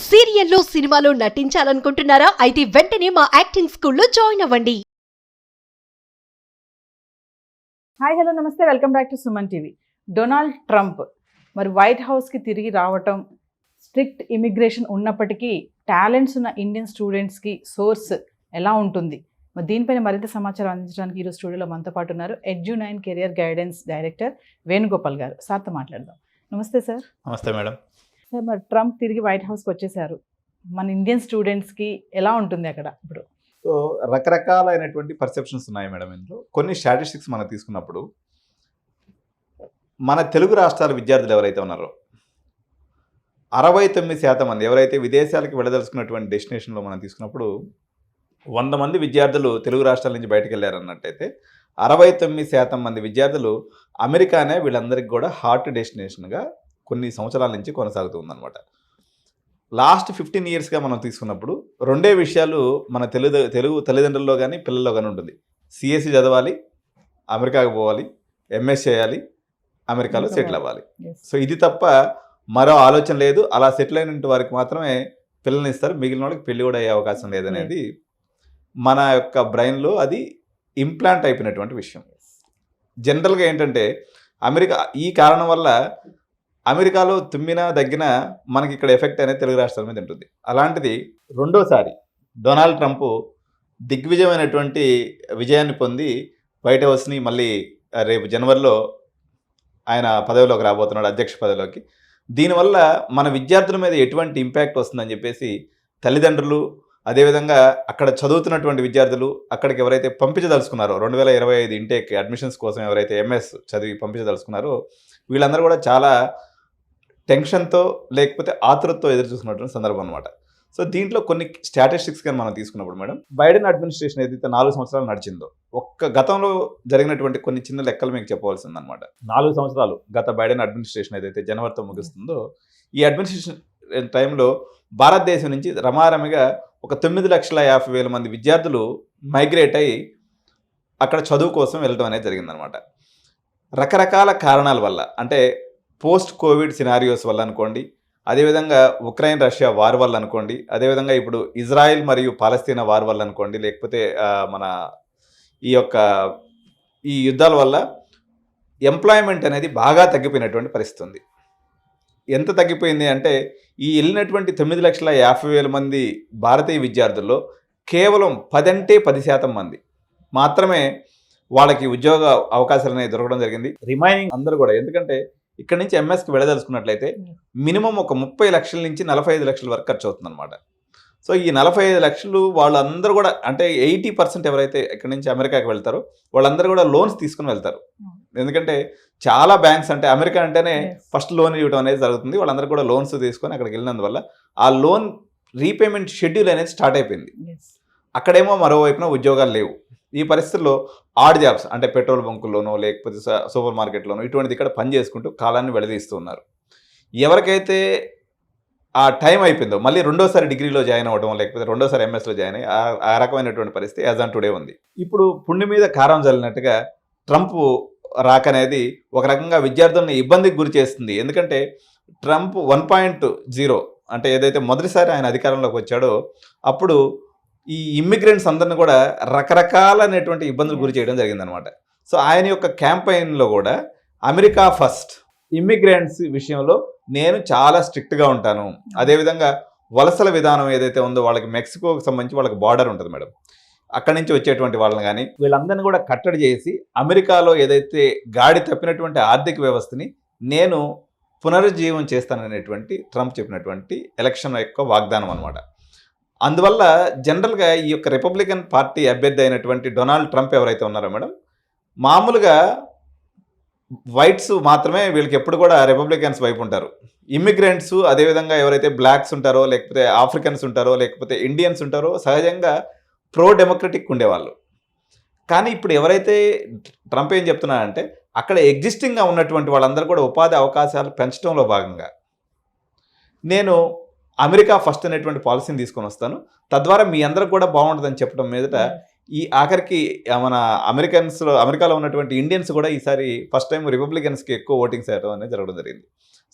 సీరియల్లో సినిమాలో నటించాలనుకుంటున్నారా? అయితే వెంటనే మా యాక్టింగ్ స్కూల్లో జాయిన్ అవ్వండి. హాయ్ హలో నమస్తే, welcome back to Suman TV. Donald Trump మరి వైట్ హౌస్కి తిరిగి రావటం, స్ట్రిక్ట్ ఇమిగ్రేషన్ ఉన్నప్పటికీ టాలెంట్స్ ఉన్న ఇండియన్ స్టూడెంట్స్కి సోర్స్ ఎలా ఉంటుంది? మరి దీనిపైన మరింత సమాచారం అందించడానికి ఈరోజు స్టూడియోలో మనతో పాటు ఉన్నారు Edu9 career guidance director Venugopal గారు. సార్తో మాట్లాడదాం. నమస్తే సార్. నమస్తే మేడం. సార్, మరి ట్రంప్ తిరిగి వైట్ హౌస్కి వచ్చేసారు. మన ఇండియన్ స్టూడెంట్స్కి ఎలా ఉంటుంది అక్కడ ఇప్పుడు? సో రకరకాలైనటువంటి పర్సెప్షన్స్ ఉన్నాయి మేడం. ఇందులో కొన్ని స్టాటిస్టిక్స్ మనం తీసుకున్నప్పుడు మన తెలుగు రాష్ట్రాల విద్యార్థులు ఎవరైతే ఉన్నారో 69% మంది ఎవరైతే విదేశాలకు వెళ్ళదలుచుకున్నటువంటి డెస్టినేషన్లో మనం తీసుకున్నప్పుడు 100 మంది విద్యార్థులు తెలుగు రాష్ట్రాల నుంచి బయటకు వెళ్ళారన్నట్టయితే 69% మంది విద్యార్థులు అమెరికానే వీళ్ళందరికీ కూడా హార్ట్ డెస్టినేషన్గా కొన్ని సంవత్సరాల నుంచి కొనసాగుతుందన్నమాట. లాస్ట్ 15 ఇయర్స్గా మనం తీసుకున్నప్పుడు రెండే విషయాలు మన తెలుగు తల్లిదండ్రుల్లో కానీ పిల్లల్లో కానీ ఉంటుంది. సిఎస్సి చదవాలి, అమెరికాకు పోవాలి, ఎంఎస్ చేయాలి, అమెరికాలో సెటిల్ అవ్వాలి. సో ఇది తప్ప మరో ఆలోచన లేదు. అలా సెటిల్ అయిన వారికి మాత్రమే పిల్లల్ని ఇస్తారు, మిగిలిన వాళ్ళకి పెళ్లి కూడా అయ్యే అవకాశం లేదనేది మన యొక్క బ్రెయిన్లో అది ఇంప్లాంట్ అయిపోయినటువంటి విషయం. జనరల్గా ఏంటంటే ఈ కారణం వల్ల అమెరికాలో తుమ్మినా దగ్గిన మనకి ఇక్కడ ఎఫెక్ట్ అనేది తెలుగు రాష్ట్రాల మీద ఉంటుంది. అలాంటిది రెండోసారి డొనాల్డ్ ట్రంప్ దిగ్విజయమైనటువంటి విజయాన్ని పొంది వైట్ హౌస్ని మళ్ళీ రేపు జనవరిలో ఆయన పదవిలోకి రాబోతున్నాడు, అధ్యక్ష పదవిలోకి. దీనివల్ల మన విద్యార్థుల మీద ఎటువంటి ఇంపాక్ట్ వస్తుందని చెప్పేసి తల్లిదండ్రులు, అదేవిధంగా అక్కడ చదువుతున్నటువంటి విద్యార్థులు, అక్కడికి ఎవరైతే పంపించదలుచుకున్నారో 2025 ఇంటేక్ అడ్మిషన్స్ కోసం ఎవరైతే ఎంఎస్ చదివి పంపించదలుచుకున్నారో వీళ్ళందరూ కూడా చాలా టెన్షన్తో లేకపోతే ఆతృతతో ఎదురు చూస్తున్నటువంటి సందర్భం అనమాట. సో దీంట్లో కొన్ని స్టాటిస్టిక్స్ కానీ మనం తీసుకున్నప్పుడు మేడం, బైడెన్ అడ్మినిస్ట్రేషన్ ఏదైతే 4 సంవత్సరాలు నడిచిందో గతంలో జరిగినటువంటి కొన్ని చిన్న లెక్కలు మీకు చెప్పవలసిందనమాట. 4 సంవత్సరాలు గత బైడెన్ అడ్మినిస్ట్రేషన్ ఏదైతే జనవరితో ముగుస్తుందో ఈ అడ్మినిస్ట్రేషన్ టైంలో భారతదేశం నుంచి రమారమిగా ఒక 9,50,000 మంది విద్యార్థులు మైగ్రేట్ అయ్యి అక్కడ చదువు కోసం వెళ్ళడం అనేది జరిగిందనమాట. రకరకాల కారణాల వల్ల, అంటే పోస్ట్ కోవిడ్ సినారియోస్ వల్ల అనుకోండి, అదేవిధంగా ఉక్రెయిన్ రష్యా వార్ వల్ల అనుకోండి, అదేవిధంగా ఇప్పుడు ఇజ్రాయెల్ మరియు పాలస్తీనా వార్ వల్ల అనుకోండి, లేకపోతే మన ఈ యుద్ధాల వల్ల ఎంప్లాయ్మెంట్ అనేది బాగా తగ్గిపోయినటువంటి పరిస్థితి ఉంది. ఎంత తగ్గిపోయింది అంటే ఈ వెళ్ళినటువంటి 9,50,000 మంది భారతీయ విద్యార్థుల్లో కేవలం 10% మంది మాత్రమే వాళ్ళకి ఉద్యోగ అవకాశాలు అనేవి దొరకడం జరిగింది. రిమైనింగ్ అందరూ కూడా, ఎందుకంటే ఇక్కడి నుంచి ఎంఎస్కి వెళ్ళదలుచుకున్నట్లయితే మినిమం ఒక 30 లక్షల నుంచి 45 లక్షల వరకు ఖర్చు అవుతుంది అనమాట. సో ఈ 45 లక్షలు వాళ్ళందరూ కూడా, అంటే 80% ఎవరైతే ఇక్కడి నుంచి అమెరికాకి వెళ్తారో వాళ్ళందరూ కూడా లోన్స్ తీసుకుని వెళ్తారు. ఎందుకంటే చాలా బ్యాంక్స్, అంటే అమెరికా అంటేనే ఫస్ట్ లోన్ ఇవ్వడం అనేది జరుగుతుంది. వాళ్ళందరూ కూడా లోన్స్ తీసుకొని అక్కడికి వెళ్ళినందువల్ల ఆ లోన్ రీపేమెంట్ షెడ్యూల్ అనేది స్టార్ట్ అయిపోయింది. అక్కడేమో మరోవైపున ఉద్యోగాలు లేవు. ఈ పరిస్థితుల్లో ఆడ్ జాబ్స్, అంటే పెట్రోల్ బంకుల్లోనో లేకపోతే సూపర్ మార్కెట్లోనో ఇటువంటిది ఇక్కడ పని చేసుకుంటూ కాలాన్ని వెళదీస్తూ ఉన్నారు. ఎవరికైతే ఆ టైం అయిపోయిందో మళ్ళీ రెండోసారి డిగ్రీలో జాయిన్ అవ్వడం, లేకపోతే రెండోసారి ఎంఎస్లో జాయిన్ అయ్యి ఆ రకమైనటువంటి పరిస్థితి యాజ్ ఆన్ టుడే ఉంది. ఇప్పుడు పుండి మీద కారం చల్లినట్టుగా ట్రంప్ రాకనేది ఒక రకంగా విద్యార్థులను ఇబ్బందికి గురి చేస్తుంది. ఎందుకంటే ట్రంప్ 1.0, అంటే ఏదైతే మొదటిసారి ఆయన అధికారంలోకి వచ్చాడో అప్పుడు ఈ ఇమ్మిగ్రెంట్స్ అందరిని కూడా రకరకాలైనటువంటి ఇబ్బందులు గురి చేయడం జరిగిందనమాట. సో ఆయన యొక్క క్యాంపెయిన్లో కూడా అమెరికా ఫస్ట్, ఇమ్మిగ్రెంట్స్ విషయంలో నేను చాలా స్ట్రిక్ట్గా ఉంటాను, అదేవిధంగా వలసల విధానం ఏదైతే ఉందో వాళ్ళకి మెక్సికోకి సంబంధించి వాళ్ళకి బార్డర్ ఉంటుంది మేడం, అక్కడి నుంచి వచ్చేటువంటి వాళ్ళని కానీ వీళ్ళందరినీ కూడా కట్టడి చేసి అమెరికాలో ఏదైతే గాడి తప్పినటువంటి ఆర్థిక వ్యవస్థని నేను పునరుజ్జీవం చేస్తాననేటువంటి ట్రంప్ చెప్పినటువంటి ఎలక్షన్ యొక్క వాగ్దానం అనమాట. అందువల్ల జనరల్గా ఈ యొక్క రిపబ్లికన్ పార్టీ అభ్యర్థి అయినటువంటి డొనాల్డ్ ట్రంప్ ఎవరైతే ఉన్నారో మేడం, మామూలుగా వైట్స్ మాత్రమే వీళ్ళకి ఎప్పుడు కూడా రిపబ్లికన్స్ వైపు ఉంటారు. ఇమ్మిగ్రెంట్స్, అదేవిధంగా ఎవరైతే బ్లాక్స్ ఉంటారో లేకపోతే ఆఫ్రికన్స్ ఉంటారో లేకపోతే ఇండియన్స్ ఉంటారో సహజంగా ప్రో డెమోక్రటిక్ ఉండేవాళ్ళు. కానీ ఇప్పుడు ఎవరైతే ట్రంప్ ఏం చెప్తున్నారంటే అక్కడ ఎగ్జిస్టింగ్గా ఉన్నటువంటి వాళ్ళందరూ కూడా ఉపాధి అవకాశాలు పెంచడంలో భాగంగా నేను అమెరికా ఫస్ట్ అనేటువంటి పాలసీని తీసుకొని వస్తాను, తద్వారా మీ అందరికి కూడా బాగుంటుందని చెప్పడం మీదట ఈ ఆఖరికి మన అమెరికాలో ఉన్నటువంటి ఇండియన్స్ కూడా ఈసారి ఫస్ట్ టైం రిపబ్లికన్స్కి ఎక్కువ ఓటింగ్స్ వేయడం అనేది జరగడం జరిగింది.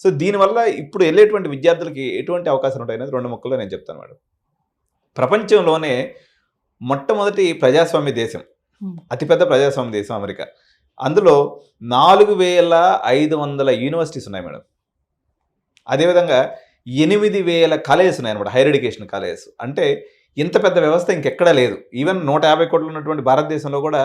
సో దీనివల్ల ఇప్పుడు వెళ్ళేటువంటి విద్యార్థులకి ఎటువంటి అవకాశాలు ఉంటాయనేది 2 ముక్కల్లో నేను చెప్తాను మేడం. ప్రపంచంలోనే మొట్టమొదటి ప్రజాస్వామ్య దేశం, అతిపెద్ద ప్రజాస్వామ్య దేశం అమెరికా. అందులో 4500 యూనివర్సిటీస్ ఉన్నాయి మేడం. అదేవిధంగా 8000 కాలేజెస్ ఉన్నాయన్నమాట, హైయర్ ఎడ్యుకేషన్ కాలేజెస్. అంటే ఇంత పెద్ద వ్యవస్థ ఇంకెక్కడా లేదు. ఈవెన్ 150 కోట్లు ఉన్నటువంటి భారతదేశంలో కూడా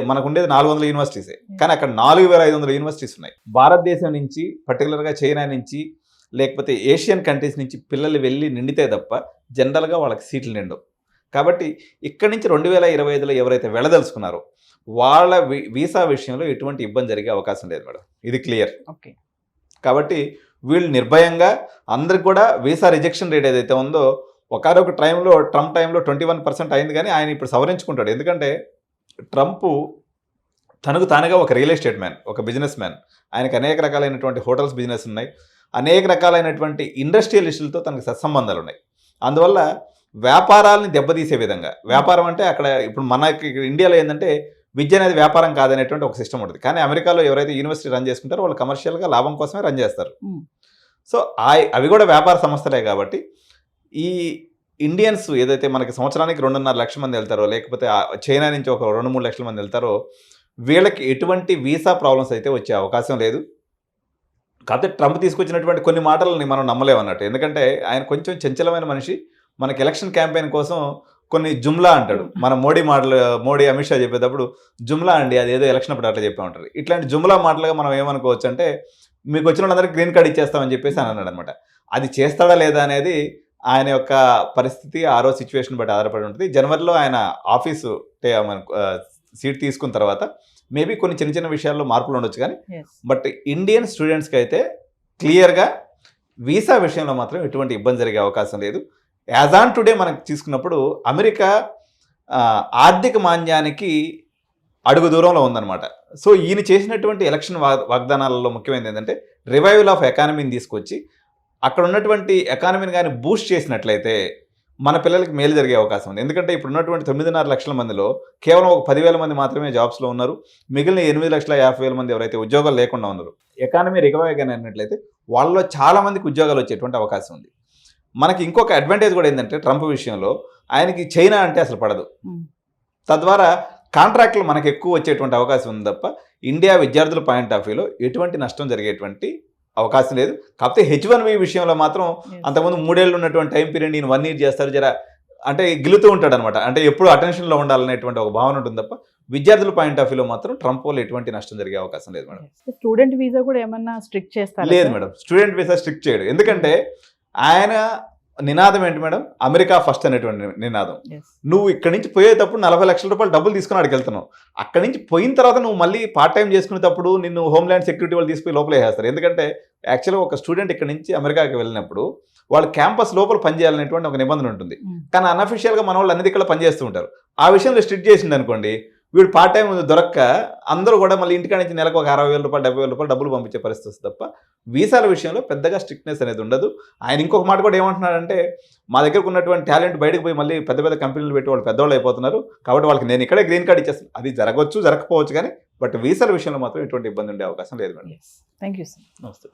మనకు ఉండేది 400 యూనివర్సిటీసే, కానీ అక్కడ 4500 యూనివర్సిటీస్ ఉన్నాయి. భారతదేశం నుంచి, పర్టికులర్గా చైనా నుంచి, లేకపోతే ఏషియన్ కంట్రీస్ నుంచి పిల్లలు వెళ్ళి నిండితే తప్ప జనరల్గా వాళ్ళకి సీట్లు నిండవు. కాబట్టి ఇక్కడి నుంచి 2025లో ఎవరైతే వెళ్ళదలుచుకున్నారో వాళ్ళ వీసా విషయంలో ఎటువంటి ఇబ్బంది జరిగే అవకాశం లేదు మేడం, ఇది క్లియర్. ఓకే. కాబట్టి వీళ్ళు నిర్భయంగా, అందరికి కూడా వీసా రిజెక్షన్ రేట్ ఏదైతే ఉందో ఒకనొక టైంలో ట్రంప్ టైంలో 21% అయింది, కానీ ఆయన ఇప్పుడు సవరించుకుంటాడు. ఎందుకంటే ట్రంప్ తనకు తానుగా ఒక రియల్ ఎస్టేట్ మ్యాన్, ఒక బిజినెస్ మ్యాన్. ఆయనకు అనేక రకాలైనటువంటి హోటల్స్ బిజినెస్ ఉన్నాయి, అనేక రకాలైనటువంటి ఇండస్ట్రియలిస్టులతో తనకు సత్సంబంధాలు ఉన్నాయి. అందువల్ల వ్యాపారాలని దెబ్బతీసే విధంగా, వ్యాపారం అంటే అక్కడ ఇప్పుడు మనకి ఇండియాలో ఏంటంటే విద్య అనేది వ్యాపారం కాదనేటువంటి ఒక సిస్టమ్ ఉంటుంది. కానీ అమెరికాలో ఎవరైతే యూనివర్సిటీ రన్ చేసుకుంటారో వాళ్ళు కమర్షియల్గా లాభం కోసమే రన్ చేస్తారు. సో అవి కూడా వ్యాపార సంస్థలే. కాబట్టి ఈ ఇండియన్స్ ఏదైతే మనకి సంవత్సరానికి 2.5 లక్షల మంది వెళ్తారో, లేకపోతే చైనా నుంచి ఒక 2-3 లక్షల మంది వెళ్తారో, వీళ్ళకి ఎటువంటి వీసా ప్రాబ్లమ్స్ అయితే వచ్చే అవకాశం లేదు. కాకపోతే ట్రంప్ తీసుకొచ్చినటువంటి కొన్ని మాటలని మనం నమ్మలేమన్నట్టు. ఎందుకంటే ఆయన కొంచెం చంచలమైన మనిషి. మనకి ఎలక్షన్ క్యాంపెయిన్ కోసం కొన్ని జుమ్లా అంటాడు. మన మోడీ అమిత్ షా చెప్పేటప్పుడు జుమ్లా అండి, అది ఏదో ఎలక్షన్ అప్పుడు అట్లా చెప్పే ఉంటారు. ఇట్లాంటి జుమ్లా మాటలుగా మనం ఏమనుకోవచ్చు అంటే, మీకు వచ్చిన వాళ్ళందరికీ గ్రీన్ కార్డ్ ఇచ్చేస్తామని చెప్పేసి అని అన్నాడు అనమాట. అది చేస్తాడా లేదా అనేది ఆయన యొక్క పరిస్థితి, ఆ రోజు సిచ్యువేషన్ బట్టి ఆధారపడి ఉంటుంది. జనవరిలో ఆయన ఆఫీసు సీట్ తీసుకున్న తర్వాత మేబీ కొన్ని చిన్న చిన్న విషయాల్లో మార్పులు ఉండొచ్చు, కానీ బట్ ఇండియన్ స్టూడెంట్స్కి అయితే క్లియర్గా వీసా విషయంలో మాత్రం ఎటువంటి ఇబ్బంది జరిగే అవకాశం లేదు. యాజ్ ఆన్ టుడే మనం తీసుకున్నప్పుడు అమెరికా ఆర్థిక మాంద్యానికి అడుగు దూరంలో ఉందన్నమాట. సో ఈయన చేసినటువంటి ఎలక్షన్ వాగ్దానాలలో ముఖ్యమైనది ఏంటంటే రివైవల్ ఆఫ్ ఎకానమీని తీసుకొచ్చి అక్కడ ఉన్నటువంటి ఎకానమీని కానీ బూస్ట్ చేసినట్లయితే మన పిల్లలకి మేలు జరిగే అవకాశం ఉంది. ఎందుకంటే ఇప్పుడు ఉన్నటువంటి 9.5 లక్షల మందిలో కేవలం ఒక 10,000 మంది మాత్రమే జాబ్స్లో ఉన్నారు. మిగిలిన 8,50,000 మంది ఎవరైతే ఉద్యోగాలు లేకుండా ఉన్నారు, ఎకానమీ రికవరీ కానీ అయినట్లయితే వాళ్ళలో చాలా మందికి ఉద్యోగాలు వచ్చేటువంటి అవకాశం ఉంది. మనకి ఇంకొక అడ్వాంటేజ్ కూడా ఏంటంటే ట్రంప్ విషయంలో ఆయనకి చైనా అంటే అసలు పడదు. తద్వారా కాంట్రాక్టులు మనకు ఎక్కువ వచ్చేటువంటి అవకాశం ఉంది తప్ప ఇండియా విద్యార్థుల పాయింట్ ఆఫ్ వ్యూలో ఎటువంటి నష్టం జరిగేటువంటి అవకాశం లేదు. కాకపోతే H1B విషయంలో మాత్రం అంతకుముందు 3 ఏళ్ళు ఉన్నటువంటి టైం పీరియడ్ నేను 1 ఇయర్ చేస్తారు, జర అంటే గిలుతూ ఉంటాడు అనమాట. అంటే ఎప్పుడు అటెన్షన్లో ఉండాలనేటువంటి ఒక భావన ఉంటుంది తప్ప విద్యార్థుల పాయింట్ ఆఫ్ వ్యూలో మాత్రం ట్రంప్ వల్ల ఎటువంటి నష్టం జరిగే అవకాశం లేదు మేడం. స్టూడెంట్ వీసా కూడా ఏమన్నా స్ట్రిక్ట్ చేస్తారు? లేదు మేడం, స్టూడెంట్ వీసా స్ట్రిక్ట్ చేయడు. ఎందుకంటే ఆయన నినాదం ఏంటి మేడం, అమెరికా ఫస్ట్ అనేటువంటి నినాదం. నువ్వు ఇక్కడి నుంచి పోయేటప్పుడు 40 లక్షల రూపాయలు డబ్బులు తీసుకుని అక్కడికి వెళ్తున్నావు. అక్కడి నుంచి పోయిన తర్వాత నువ్వు మళ్ళీ పార్ట్ టైం చేసుకునేటప్పుడు నిన్ను హోమ్ల్యాండ్ సెక్యూరిటీ వాళ్ళు తీసుకుని లోపల వేసేస్తారు. ఎందుకంటే యాక్చువల్గా ఒక స్టూడెంట్ ఇక్కడ నుంచి అమెరికాకి వెళ్ళినప్పుడు వాళ్ళు క్యాంపస్ లోపల పనిచేయాలనేటువంటి ఒక నిబంధన ఉంటుంది. కానీ అన్అఫిషియల్గా మన వాళ్ళు అన్ని ఇక్కడ పనిచేస్తూ ఉంటారు. ఆ విషయంలో స్ట్రిక్ట్ చేసింది అనుకోండి, వీడు పార్ట్ టైం దొరక్క అందరూ కూడా మళ్ళీ ఇంటికాడ నుంచి నెలకు ఒక 60,000 రూపాయలు 70,000 రూపాయలు డబ్బులు పంపించే పరిస్థితి వస్తుంది తప్ప వీసాల విషయంలో పెద్దగా స్ట్రిక్ట్నెస్ అనేది ఉండదు. ఆయన ఇంకొక మాట కూడా ఏమంటున్నాడంటే, మా దగ్గరకు ఉన్నటువంటి టాలెంట్ బయటకు పోయి మళ్ళీ పెద్ద పెద్ద కంపెనీలు పెట్టి వాళ్ళు పెద్దవాళ్ళు అయిపోతున్నారు, కాబట్టి వాళ్ళకి నేను ఇక్కడే గ్రీన్ కార్డ్ ఇచ్చేస్తాను. అది జరగవచ్చు, జరగకపోవచ్చు, కానీ బట్ వీసాల విషయంలో మాత్రం ఎటువంటి ఇబ్బంది ఉండే అవకాశం లేదు మేడం. Thank you sir. నమస్తే.